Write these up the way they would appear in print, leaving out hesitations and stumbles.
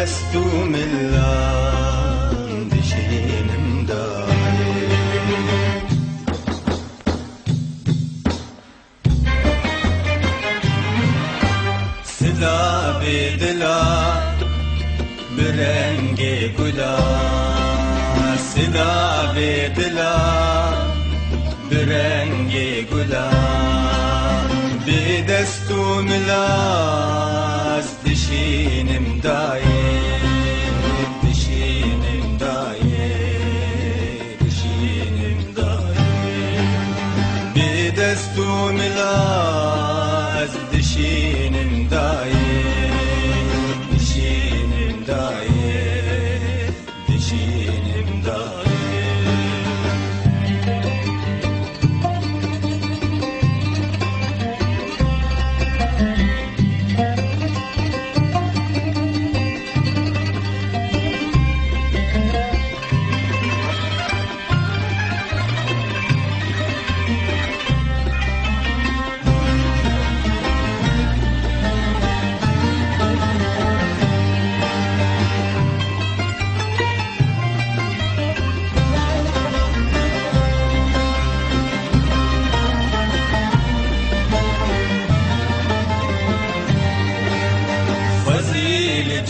دستو ملان دشینم دایی صدا به دلا برنگ گلا صدا به دلا برنگ گلا به دستو ملاز دشینم دایی دشینم دایی دشینم دایی به دستو ملاز دشینم دایی دشینم دایی دشینم دایی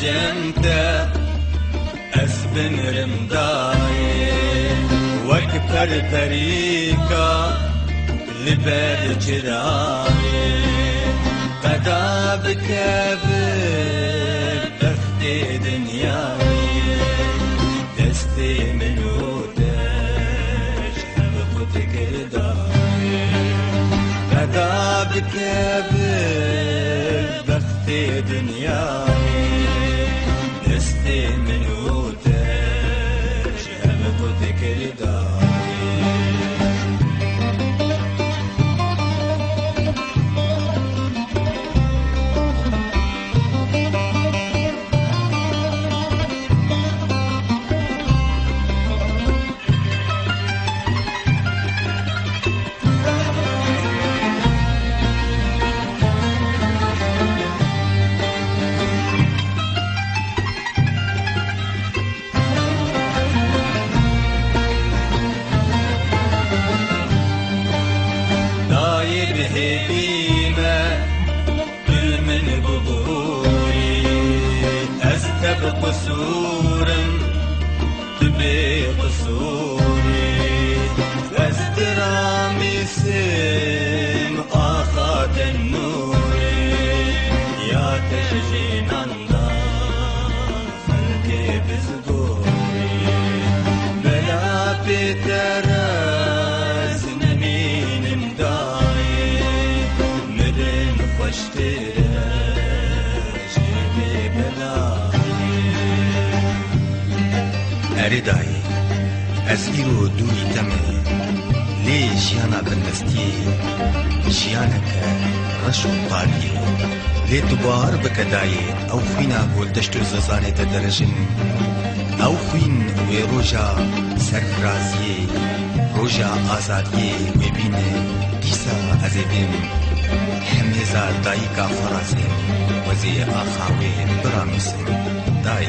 جنته أسبن رمضاي وكبر بريكا لبال جراي قدا بكبر بختي دنياي دستي منودش حبقتك رداي قدا بكبر بختي دنياي دستي من وداش هبقتك رداي بهديمة كل من بظهوري أستبق قصورا تبي قصوري أسترامي سم آخات النوري يا تشجين الله خلقي بزدوري بلا بتراز نمين مداي مدن خوشتراش جيبي بلاي أرداي أزيرو دوي تمي لي جيانا بندستي جيانك رشو طاري لي تبار بكداي أو خوينا بولدشتو ززانة درجن أو خوين وروجا سرفرازي روجا آزادي وبيني ديسا أزيبين همزا دايكا فرازي وزي آخاوي برامسي داي